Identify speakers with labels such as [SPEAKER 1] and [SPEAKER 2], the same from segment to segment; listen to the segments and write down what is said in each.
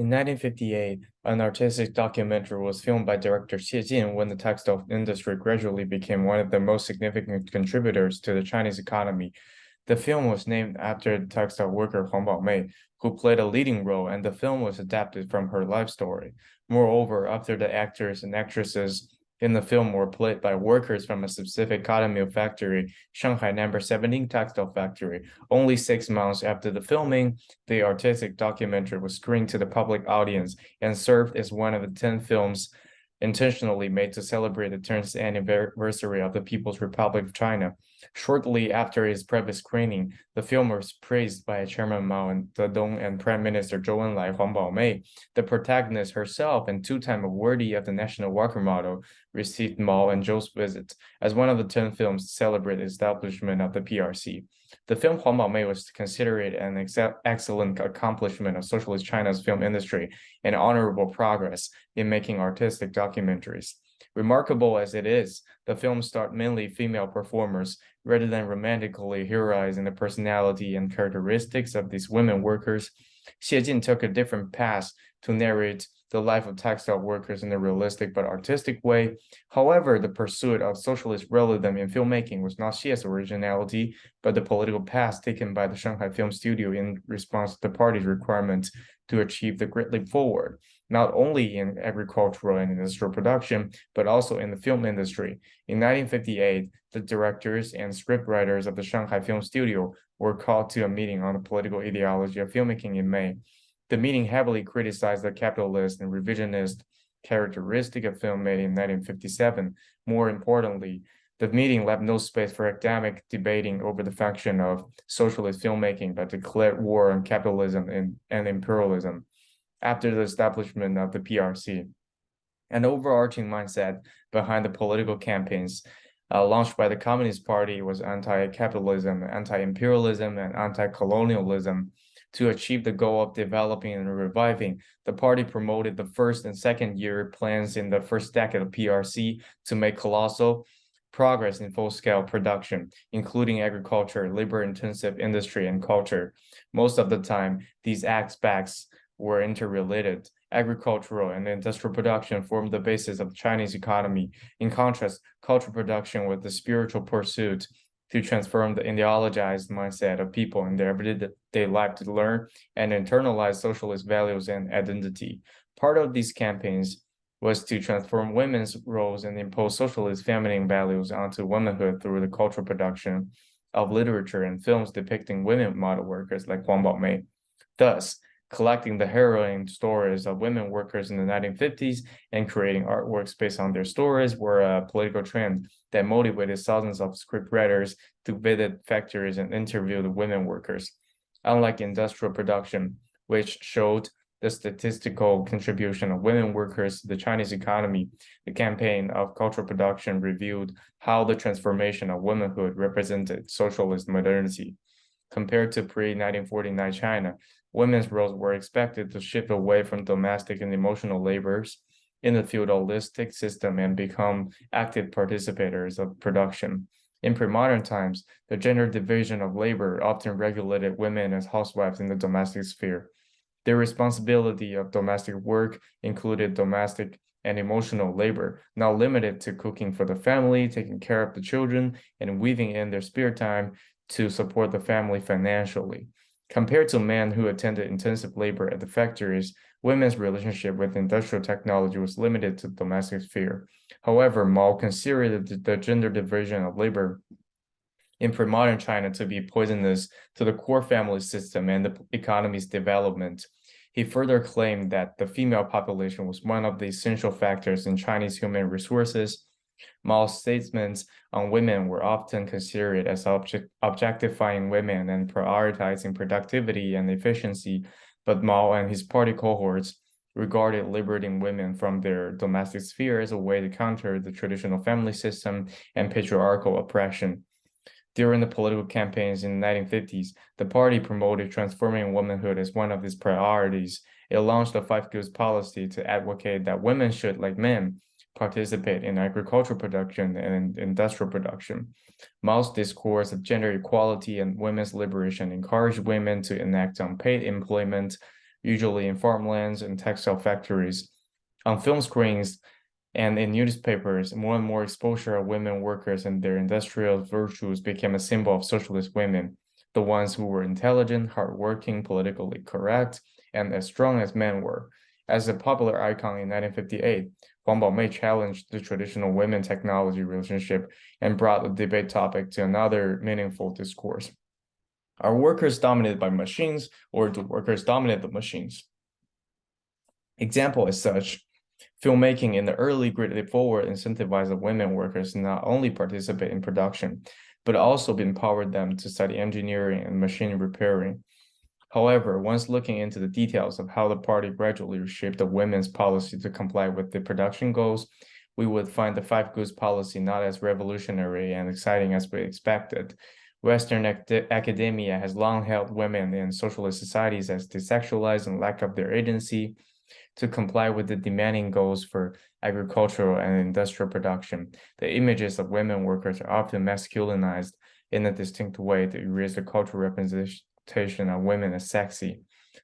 [SPEAKER 1] In 1958, an artistic documentary was filmed by director Xie Jin when the textile industry gradually became one of the most significant contributors to the Chinese economy. The film was named after the textile worker Huang Baomei, who played a leading role, and the film was adapted from her life story. Moreover, after the actors and actresses in the film were played by workers from a specific cotton mill factory, Shanghai Number 17 Textile Factory. Only 6 months after the filming, the artistic documentary was screened to the public audience and served as one of the 10 films intentionally made to celebrate the 10th anniversary of the People's Republic of China. Shortly after its previous screening, the film was praised by Chairman Mao and Zedong and Prime Minister Zhou Enlai Huang Baomei. The protagonist herself and two-time awardee of the National Walker Model received Mao and Zhou's visit as one of the 10 films to celebrate the establishment of the PRC. The film Huang Baomei was considered an excellent accomplishment of Socialist China's film industry and honorable progress in making artistic documentaries. Remarkable as it is, the film starred mainly female performers rather than romantically heroizing the personality and characteristics of these women workers. Xie Jin took a different path to narrate the life of textile workers in a realistic but artistic way. However, the pursuit of socialist realism in filmmaking was not Xie's originality, but the political path taken by the Shanghai Film Studio in response to the party's requirements to achieve the great leap forward, not only in agricultural and industrial production, but also in the film industry. In 1958, the directors and scriptwriters of the Shanghai Film Studio were called to a meeting on the political ideology of filmmaking in May. The meeting heavily criticized the capitalist and revisionist characteristic of film made in 1957. More importantly, the meeting left no space for academic debating over the function of socialist filmmaking, but declared war on capitalism and imperialism. After the establishment of the PRC, an overarching mindset behind the political campaigns launched by the Communist Party was anti-capitalism, anti-imperialism, and anti-colonialism. To achieve the goal of developing and reviving, the party promoted the first and second year plans in the first decade of PRC to make colossal progress in full-scale production, including agriculture, labor-intensive industry, and culture. Most of the time, these aspects were interrelated. Agricultural and industrial production formed the basis of the Chinese economy. In contrast, cultural production was the spiritual pursuit to transform the ideologized mindset of people in their everyday life to learn and internalize socialist values and identity. Part of these campaigns was to transform women's roles and impose socialist feminine values onto womanhood through the cultural production of literature and films depicting women model workers like Huang Baomei. Thus, collecting the harrowing stories of women workers in the 1950s and creating artworks based on their stories were a political trend that motivated thousands of scriptwriters to visit factories and interview the women workers. Unlike industrial production, which showed the statistical contribution of women workers to the Chinese economy, the campaign of cultural production revealed how the transformation of womanhood represented socialist modernity. Compared to pre-1949 China, women's roles were expected to shift away from domestic and emotional labors in the feudalistic system and become active participators of production. In pre-modern times, the gender division of labor often regulated women as housewives in the domestic sphere. Their responsibility of domestic work included domestic and emotional labor, not limited to cooking for the family, taking care of the children, and weaving in their spare time to support the family financially. Compared to men who attended intensive labor at the factories, women's relationship with industrial technology was limited to the domestic sphere. However, Mao considered the gender division of labor in pre-modern China to be poisonous to the core family system and the economy's development. He further claimed that the female population was one of the essential factors in Chinese human resources. Mao's statements on women were often considered as objectifying women and prioritizing productivity and efficiency, but Mao and his party cohorts regarded liberating women from their domestic sphere as a way to counter the traditional family system and patriarchal oppression. During the political campaigns in the 1950s, the party promoted transforming womanhood as one of its priorities. It launched a Five Goods policy to advocate that women should, like men, participate in agricultural production and industrial production. Mao's discourse of gender equality and women's liberation encouraged women to enact unpaid employment, usually in farmlands and textile factories. On film screens and in newspapers, more and more exposure of women workers and their industrial virtues became a symbol of socialist women, the ones who were intelligent, hardworking, politically correct, and as strong as men were. As a popular icon in 1958, Huang Baomei challenged the traditional women-technology relationship and brought the debate topic to another meaningful discourse. Are workers dominated by machines, or do workers dominate the machines? Example as such, filmmaking in the early grid forward incentivized the women workers to not only participate in production, but also empowered them to study engineering and machine repairing. However, once looking into the details of how the party gradually reshaped the women's policy to comply with the production goals, we would find the Five Goods policy not as revolutionary and exciting as we expected. Western academia has long held women in socialist societies as desexualized and lack of their agency to comply with the demanding goals for agricultural and industrial production. The images of women workers are often masculinized in a distinct way to erase the cultural representation of women as sexy.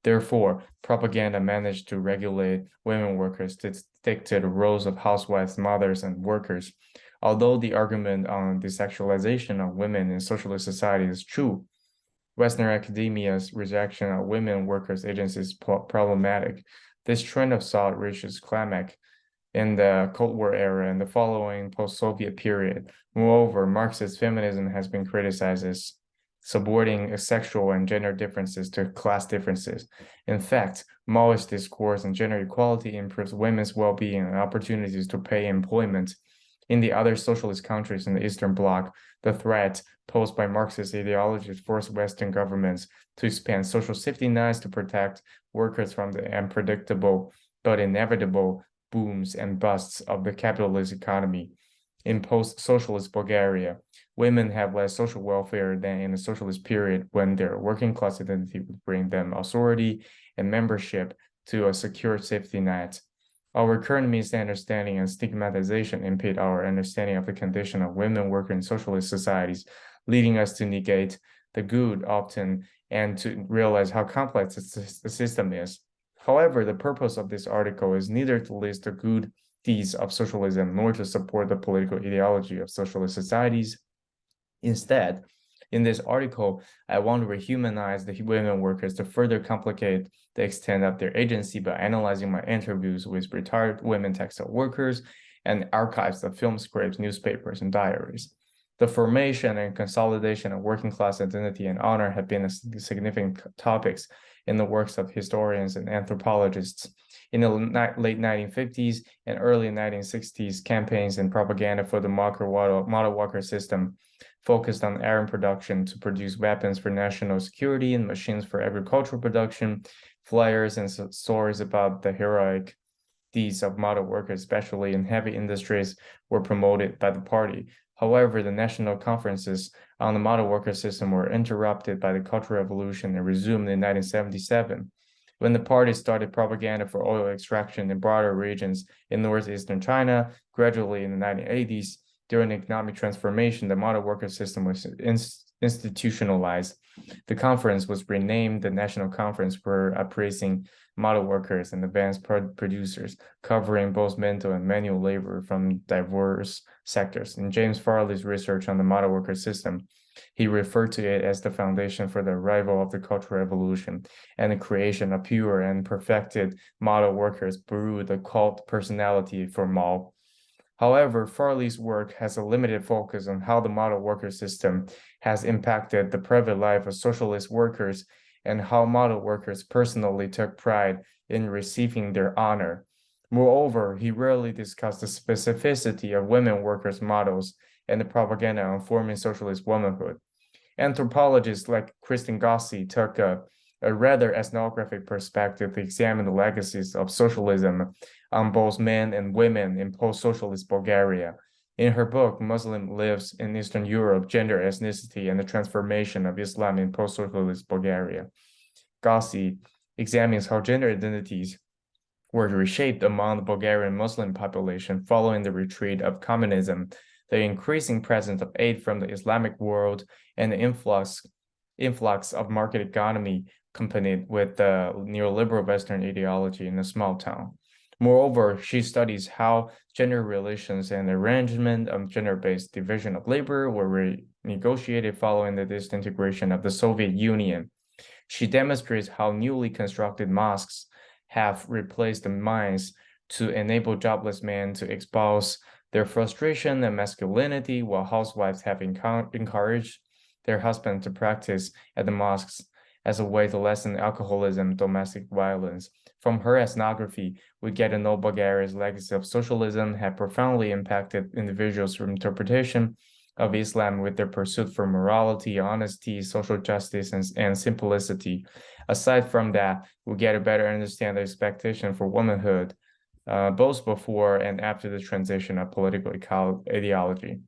[SPEAKER 1] Therefore, propaganda managed to regulate women workers to stick to the roles of housewives, mothers, and workers. Although the argument on the sexualization of women in socialist society is true, Western academia's rejection of women workers' agency is problematic. This trend of thought reaches climax in the Cold War era and the following post-Soviet period. Moreover, Marxist feminism has been criticized as subordinating sexual and gender differences to class differences. In fact, Maoist discourse on gender equality improves women's well-being and opportunities to pay employment. In the other socialist countries in the Eastern Bloc, the threat posed by Marxist ideologies forced Western governments to expand social safety nets to protect workers from the unpredictable but inevitable booms and busts of the capitalist economy. In post-socialist Bulgaria, women have less social welfare than in the socialist period when their working class identity would bring them authority and membership to a secure safety net. Our current misunderstanding and stigmatization impede our understanding of the condition of women working in socialist societies, leading us to negate the good often and to realize how complex the system is. However, the purpose of this article is neither to list the good deeds of socialism nor to support the political ideology of socialist societies. Instead, in this article, I want to rehumanize the women workers to further complicate the extent of their agency by analyzing my interviews with retired women textile workers and archives of film scripts, newspapers, and diaries. The formation and consolidation of working class identity and honor have been significant topics in the works of historians and anthropologists. In the late 1950s and early 1960s, campaigns and propaganda for the model worker system focused on iron production to produce weapons for national security and machines for agricultural production. Flyers and stories about the heroic deeds of model workers, especially in heavy industries, were promoted by the party. However, the national conferences on the model worker system were interrupted by the Cultural Revolution and resumed in 1977. When the party started propaganda for oil extraction in broader regions in northeastern China, gradually in the 1980s, during the economic transformation, the model worker system was institutionalized. The conference was renamed the National Conference for Appraising Model Workers and Advanced Producers, covering both mental and manual labor from diverse sectors. In James Farley's research on the model worker system, he referred to it as the foundation for the arrival of the Cultural Revolution and the creation of pure and perfected model workers brewed the cult personality for Mao. However, Farley's work has a limited focus on how the model worker system has impacted the private life of socialist workers and how model workers personally took pride in receiving their honor. Moreover, he rarely discussed the specificity of women workers' models and the propaganda on forming socialist womanhood. Anthropologists like Kristen Gossi took a rather ethnographic perspective to examine the legacies of socialism on both men and women in post-socialist Bulgaria. In her book, Muslim Lives in Eastern Europe, Gender, Ethnicity, and the Transformation of Islam in Post-Socialist Bulgaria, Gossi examines how gender identities were reshaped among the Bulgarian Muslim population following the retreat of communism, the increasing presence of aid from the Islamic world, and the influx of market economy accompanied with the neoliberal Western ideology in a small town. Moreover, she studies how gender relations and arrangement of gender-based division of labor were renegotiated following the disintegration of the Soviet Union. She demonstrates how newly constructed mosques have replaced the mines to enable jobless men to expose their frustration and masculinity, while housewives have encouraged their husbands to practice at the mosques as a way to lessen alcoholism and domestic violence. From her ethnography, we get to know Bulgaria's legacy of socialism had profoundly impacted individuals' interpretation of Islam with their pursuit for morality, honesty, social justice, and simplicity. Aside from that, we get to better understand the expectation for womanhood, both before and after the transition of political ideology.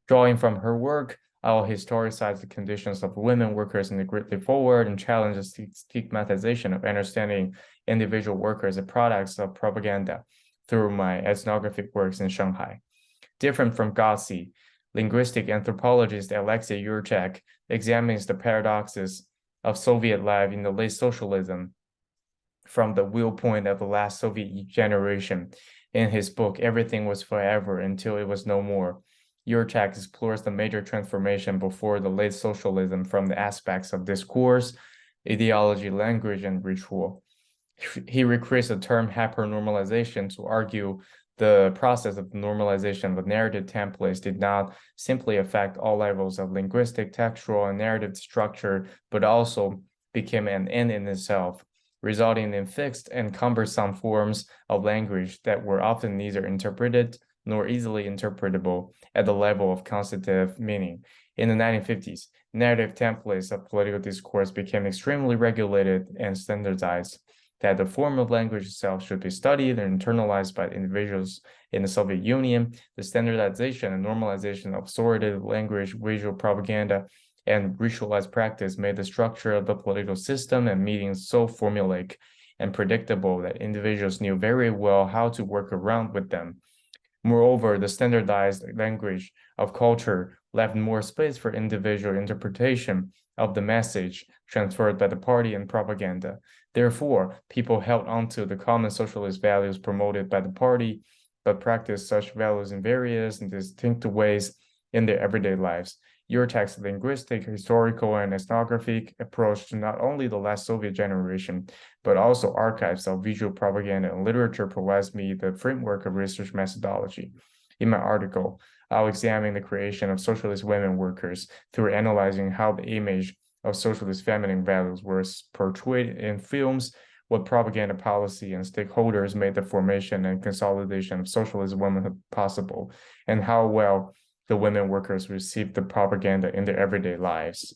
[SPEAKER 1] Drawing from her work, I'll historicize the conditions of women workers in the Greatly Forward and challenge the stigmatization of understanding individual workers as products of propaganda through my ethnographic works in Shanghai. Different from Gossi, linguistic anthropologist Alexei Yurchak examines the paradoxes of Soviet life in the late socialism from the viewpoint of the last Soviet generation. In his book, Everything Was Forever Until It Was No More, Yurchak explores the major transformation before the late socialism from the aspects of discourse, ideology, language, and ritual. He recreates the term hypernormalization to argue the process of normalization of narrative templates did not simply affect all levels of linguistic, textual, and narrative structure, but also became an end in itself, resulting in fixed and cumbersome forms of language that were often neither interpreted nor easily interpretable at the level of constitutive meaning. In the 1950s, narrative templates of political discourse became extremely regulated and standardized, that the form of language itself should be studied and internalized by individuals in the Soviet Union. The standardization and normalization of authoritative language, visual propaganda, and ritualized practice made the structure of the political system and meetings so formulaic and predictable that individuals knew very well how to work around with them. Moreover, the standardized language of culture left more space for individual interpretation of the message transferred by the party and propaganda. Therefore, people held onto the common socialist values promoted by the party, but practiced such values in various and distinct ways in their everyday lives. Yurchak's linguistic, historical, and ethnographic approach to not only the last Soviet generation, but also archives of visual propaganda and literature provides me the framework of research methodology. In my article, I'll examine the creation of socialist women workers through analyzing how the image of socialist feminine values was portrayed in films, what propaganda policy and stakeholders made the formation and consolidation of socialist womanhood possible, and how well the women workers received the propaganda in their everyday lives.